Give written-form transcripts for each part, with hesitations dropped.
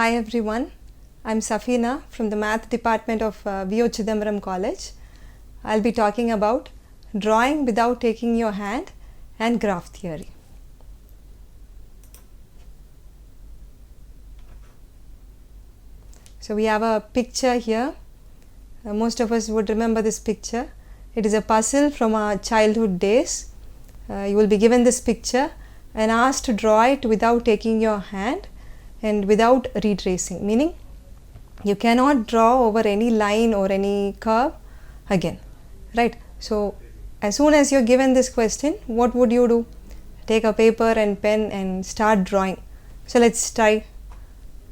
Hi everyone, I'm Safina from the Math Department of V.O.Chidambaram College. I'll be talking about drawing without taking your hand and graph theory. So we have a picture here. Most of us would remember this picture. It is a puzzle from our childhood days. You will be given this picture and asked to draw it without taking your hand and without retracing, meaning you cannot draw over any line or any curve again, right? So as soon as you're given this question, what would you do? Take a paper and pen and start drawing. So let's try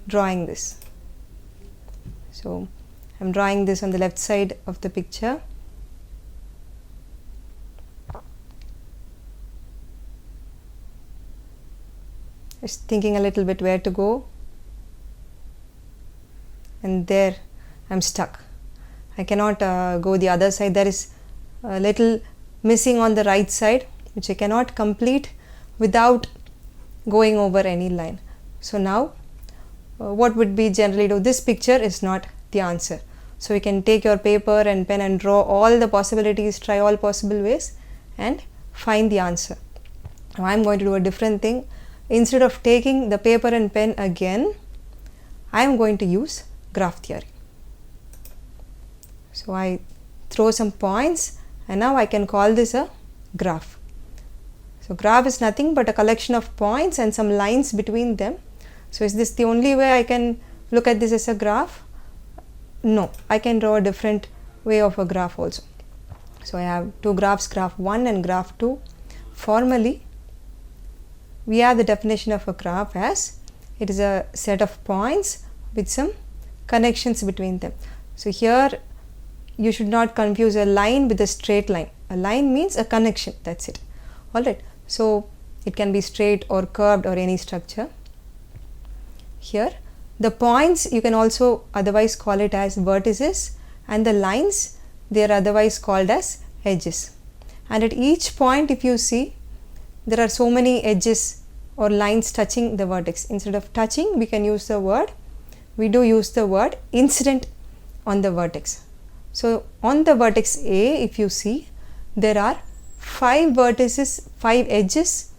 drawing this. So I'm drawing this on the left side of the picture. Just thinking a little bit where to go, and there I'm stuck. I cannot go the other side. There is a little missing on the right side which I cannot complete without going over any line. So now what would we generally do? This picture is not the answer. So you can take your paper and pen and draw all the possibilities, try all possible ways and find the answer. Now I'm going to do a different thing. Instead of taking the paper and pen again, I am going to use graph theory. So I throw some points and now I can call this a graph. So graph is nothing but a collection of points and some lines between them. So is this the only way I can look at this as a graph? No, I can draw a different way of a graph also. So I have two graphs, graph 1 and graph 2. Formally, we have the definition of a graph as it is a set of points with some connections between them. So here you should not confuse a line with a straight line. A line means a connection, that's it. Alright, so it can be straight or curved or any structure. Here the points you can also otherwise call it as vertices, and the lines they are otherwise called as edges. And at each point, if you see, there are so many edges or lines touching the vertex. Instead of touching, we can use the word, we do use the word incident on the vertex. So on the vertex A, if you see, there are 5 vertices, 5 edges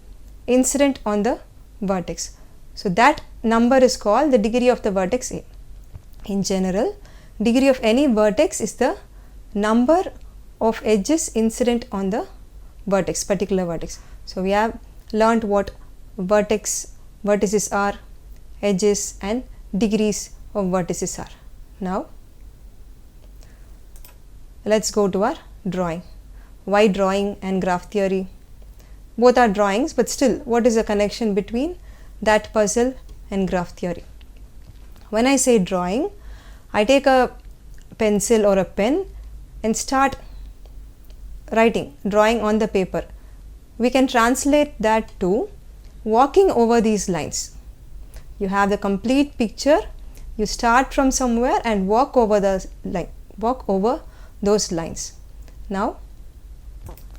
incident on the vertex. So that number is called the degree of the vertex A. In general, degree of any vertex is the number of edges incident on the vertex, particular vertex. So we have learnt what vertices are, edges and degrees of vertices are. Now let's go to our drawing. Why drawing and graph theory? Both are drawings, but still, what is the connection between that puzzle and graph theory? When I say drawing, I take a pencil or a pen and start writing, drawing on the paper. We can translate that to walking over these lines. You have the complete picture, you start from somewhere and walk over the line, walk over those lines. Now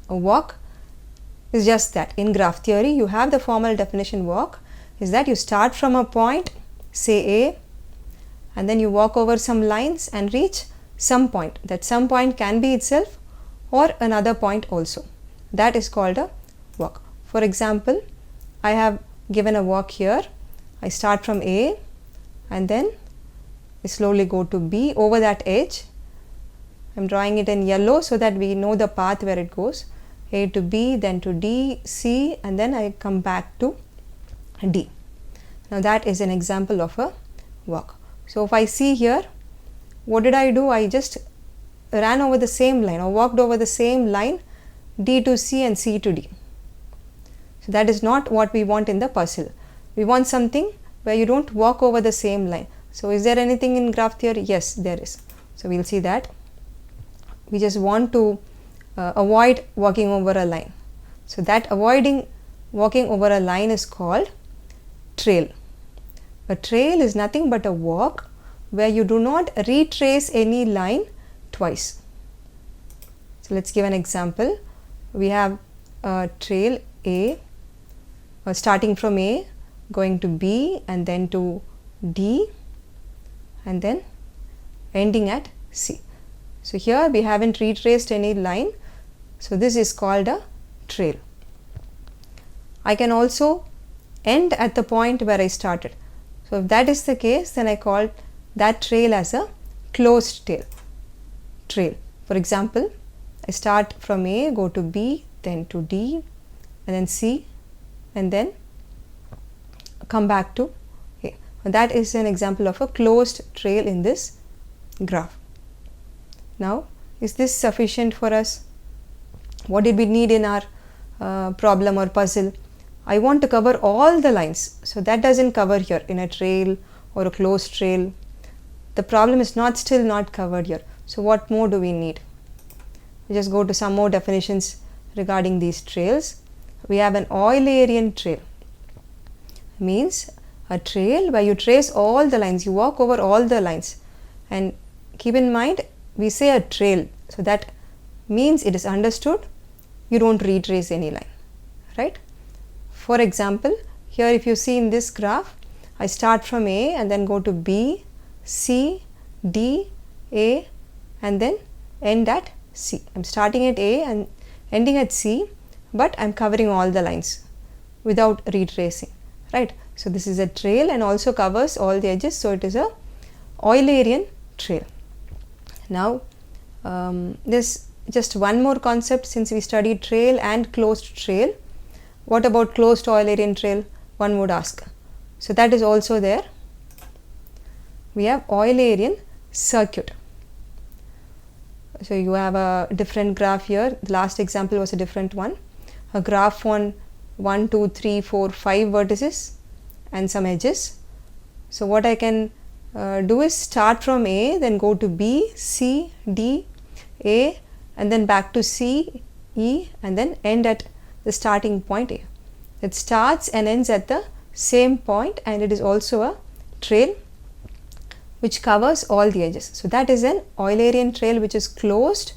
a walk is just that. In graph theory, you have the formal definition. Walk is that you start from a point, say A, and then you walk over some lines and reach some point. That some point can be itself or another point also. That is called a walk. For example, I have given a walk here. I start from A and then I slowly go to B over that edge. I am drawing it in yellow so that we know the path where it goes. A to B, then to D, C, and then I come back to D. Now that is an example of a walk. So if I see here, what did I do? I just ran over the same line or walked over the same line, D to C and C to D. So that is not what we want in the puzzle. We want something where you don't walk over the same line. So is there anything in graph theory? Yes, there is. So we'll see that. We just want to avoid walking over a line. So that avoiding walking over a line is called trail. A trail is nothing but a walk where you do not retrace any line twice. So let's give an example. We have a trail A, starting from A, going to B and then to D and then ending at C. So here we haven't retraced any line, so this is called a trail. I can also end at the point where I started. So if that is the case, then I call that trail as a closed trail. For example, I start from A, go to B, then to D, and then C, and then come back to A. That is an example of a closed trail in this graph. Now, is this sufficient for us? What did we need in our problem or puzzle? I want to cover all the lines, so that doesn't cover here in a trail or a closed trail. The problem is still not covered here. So what more do we need? We just go to some more definitions regarding these trails. We have an Eulerian trail. Means a trail where you trace all the lines, you walk over all the lines. And keep in mind, we say a trail, so that means it is understood you don't retrace any line, right? For example, here if you see in this graph, I start from A and then go to B, C, D, A, and then end at C. I'm starting at A and ending at C, but I'm covering all the lines without retracing, right? So this is a trail and also covers all the edges, so it is a Eulerian trail. Now this just one more concept, since we studied trail and closed trail. What about closed Eulerian trail? One would ask. So that is also there. We have Eulerian circuit. So you have a different graph here. The last example was a different one. A graph on 1, 2, 3, 4, 5 vertices and some edges. So what I can do is start from A, then go to B, C, D, A, and then back to C, E, and then end at the starting point A. It starts and ends at the same point, and it is also a trail which covers all the edges. So that is an Eulerian trail which is closed,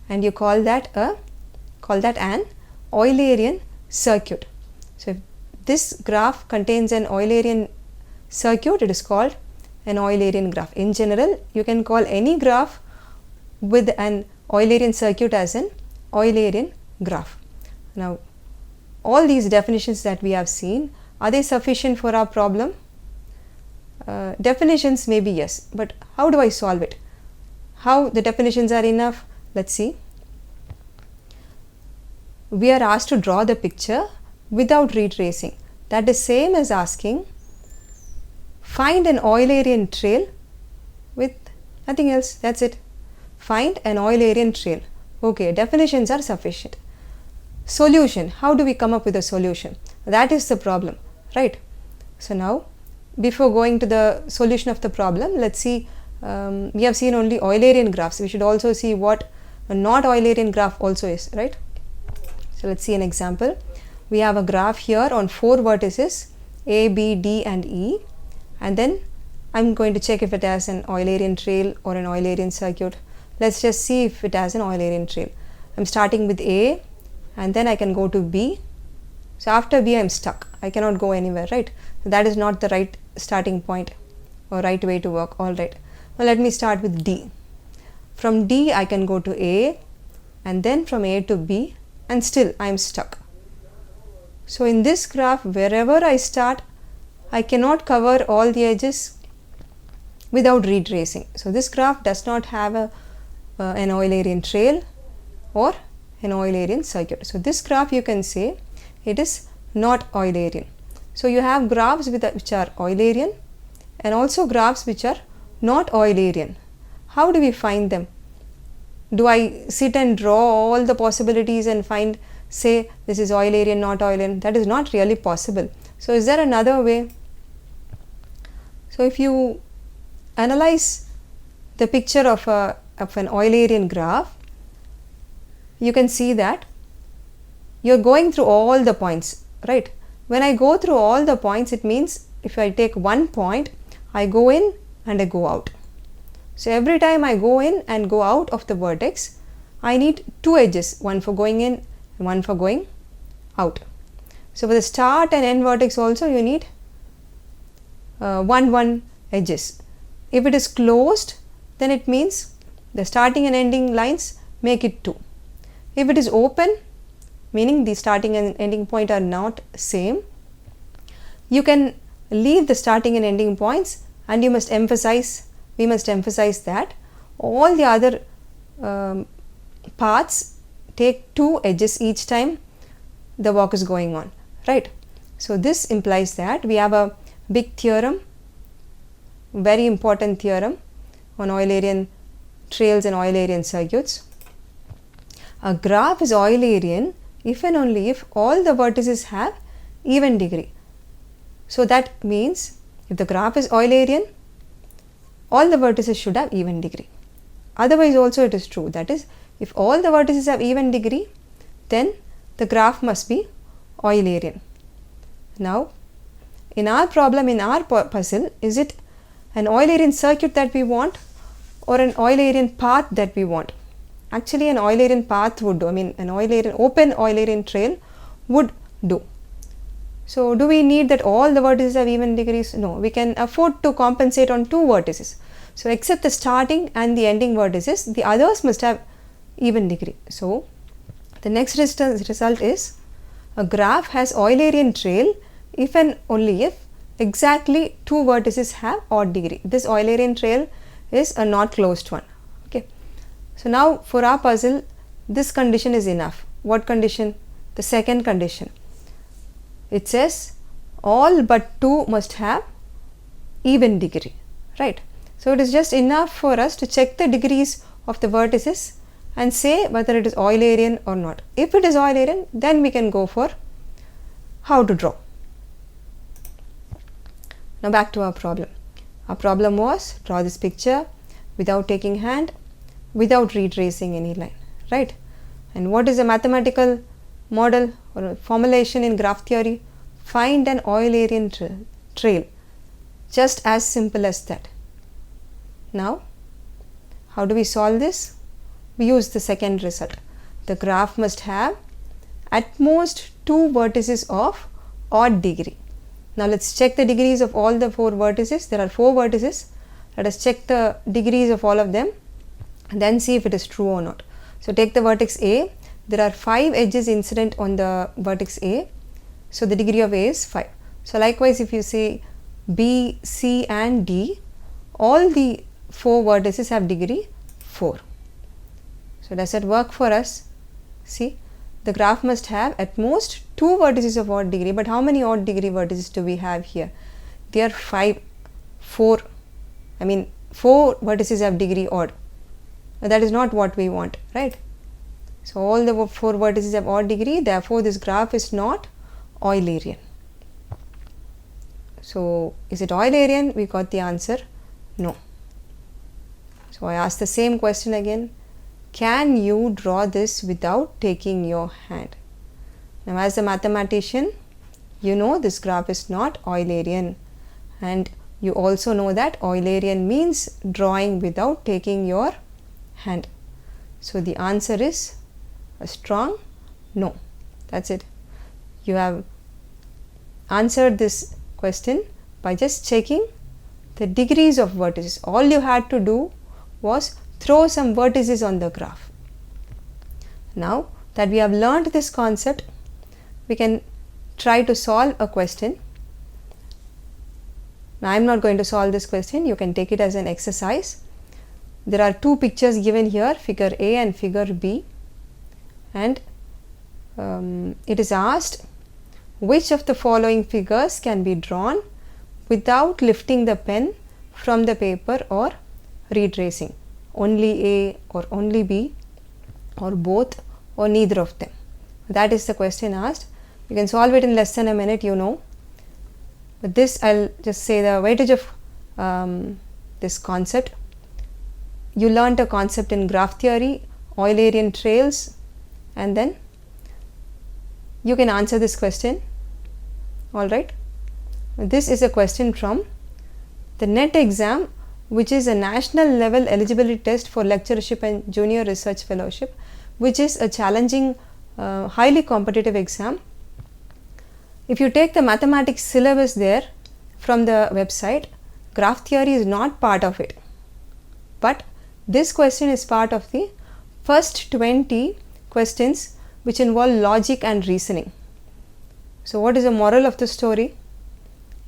and you call that an Eulerian circuit. So if this graph contains an Eulerian circuit, it is called an Eulerian graph. In general, you can call any graph with an Eulerian circuit as an Eulerian graph. Now, all these definitions that we have seen, are they sufficient for our problem? Definitions may be yes, but how do I solve it? How the definitions are enough? Let's see. We are asked to draw the picture without retracing. That is same as asking, find an Eulerian trail with nothing else. That's it. Find an Eulerian trail. Okay, definitions are sufficient. Solution. How do we come up with a solution? That is the problem, right? So now, before going to the solution of the problem, let's see, we have seen only Eulerian graphs. We should also see what a not Eulerian graph also is, right? So let's see an example. We have a graph here on 4 vertices, A, B, D, and E, and then I'm going to check if it has an Eulerian trail or an Eulerian circuit. Let's just see if it has an Eulerian trail. I'm starting with A, and then I can go to B. So after B, I'm stuck. I cannot go anywhere, right? So that is not the right starting point or right way to work. All right. Now let me start with D. From D, I can go to A, and then from A to B, and still I'm stuck. So in this graph, wherever I start, I cannot cover all the edges without retracing. So this graph does not have an Eulerian trail or an Eulerian circuit. So this graph, you can say it is not Eulerian. So you have graphs which are Eulerian and also graphs which are not Eulerian. How do we find them? Do I sit and draw all the possibilities and find, say, this is Eulerian, not Eulerian? That is not really possible. So is there another way? So if you analyze the picture of an Eulerian graph, you can see that you're going through all the points, right? When I go through all the points, it means if I take one point, I go in and I go out. So every time I go in and go out of the vertex, I need 2 edges, one for going in and one for going out. So for the start and end vertex also, you need 1 edges. If it is closed, then it means the starting and ending lines make it 2. If it is open, meaning the starting and ending point are not same, you can leave the starting and ending points, and we must emphasize that all the other paths take 2 edges each time the walk is going on, right? So this implies that we have a big theorem, very important theorem on Eulerian trails and Eulerian circuits. A graph is Eulerian if and only if all the vertices have even degree. So that means if the graph is Eulerian, all the vertices should have even degree. Otherwise also it is true, that is, if all the vertices have even degree, then the graph must be Eulerian. Now, in our problem, in our puzzle, is it an Eulerian circuit that we want or an Eulerian path that we want? Actually, an Eulerian path would do. I mean, an open Eulerian trail would do. So, do we need that all the vertices have even degrees? No, we can afford to compensate on 2 vertices. So, except the starting and the ending vertices, the others must have even degree. So, the next result is a graph has Eulerian trail if and only if exactly 2 vertices have odd degree. This Eulerian trail is a not closed one. Okay. So now for our puzzle, this condition is enough. What condition? The second condition. It says all but 2 must have even degree, right? So it is just enough for us to check the degrees of the vertices and say whether it is Eulerian or not. If it is Eulerian, then we can go for how to draw. Now back to our problem. Our problem was draw this picture without taking hand, without retracing any line, right? And what is a mathematical model or a formulation in graph theory? Find an Eulerian trail. Just as simple as that. Now, how do we solve this? We use the second result. The graph must have at most 2 vertices of odd degree. Now let's check the degrees of all the 4 vertices. There are 4 vertices. Let us check the degrees of all of them and then see if it is true or not. So take the vertex A. There are 5 edges incident on the vertex A. So the degree of A is 5. So likewise, if you say B, C and D, all the 4 vertices have degree 4. So does that work for us? See, the graph must have at most 2 vertices of odd degree, but how many odd degree vertices do we have here? They are 4 vertices have degree odd. Now that is not what we want, right? So all the 4 vertices have odd degree, therefore this graph is not Eulerian. So is it Eulerian? We got the answer no. So I ask the same question again. Can you draw this without taking your hand? Now as a mathematician, you know this graph is not Eulerian, and you also know that Eulerian means drawing without taking your hand. So the answer is a strong no. That's it. You have answered this question by just checking the degrees of vertices. All you had to do was throw some vertices on the graph. Now that we have learned this concept, we can try to solve a question. Now I am not going to solve this question, you can take it as an exercise. There are 2 pictures given here, figure A and figure B, and it is asked which of the following figures can be drawn without lifting the pen from the paper or retracing. Only A or only B or both or neither of them. That is the question asked. You can solve it in less than a minute, you know. But this, I'll just say the weightage of this concept. You learnt a concept in graph theory, Eulerian trails, and then you can answer this question. Alright. This is a question from the NET exam, which is a national level eligibility test for lectureship and junior research fellowship, which is a challenging, highly competitive exam. If you take the mathematics syllabus there from the website, graph theory is not part of it, but this question is part of the first 20 questions which involve logic and reasoning. So what is the moral of the story?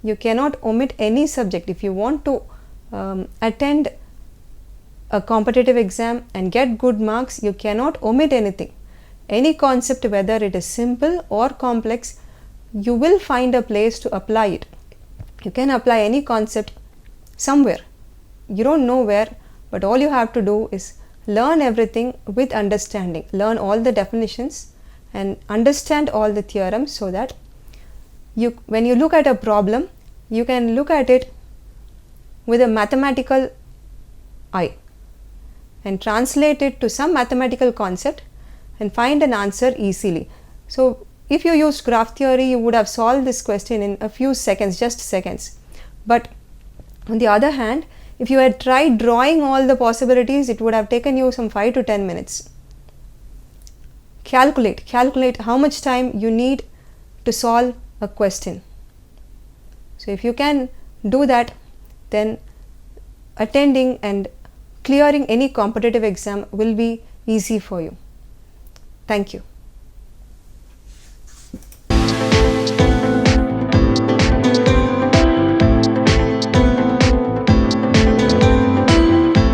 You cannot omit any subject. If you want to attend a competitive exam and get good marks, you cannot omit anything. Any concept, whether it is simple or complex, you will find a place to apply it. You can apply any concept somewhere. You don't know where, but all you have to do is learn everything with understanding. Learn all the definitions and understand all the theorems, so that when you look at a problem, you can look at it with a mathematical eye and translate it to some mathematical concept and find an answer easily. So if you used graph theory, you would have solved this question in a few seconds, just seconds. But on the other hand, if you had tried drawing all the possibilities, it would have taken you some 5 to 10 minutes. Calculate how much time you need to solve a question. So if you can do that, then attending and clearing any competitive exam will be easy for you. Thank you.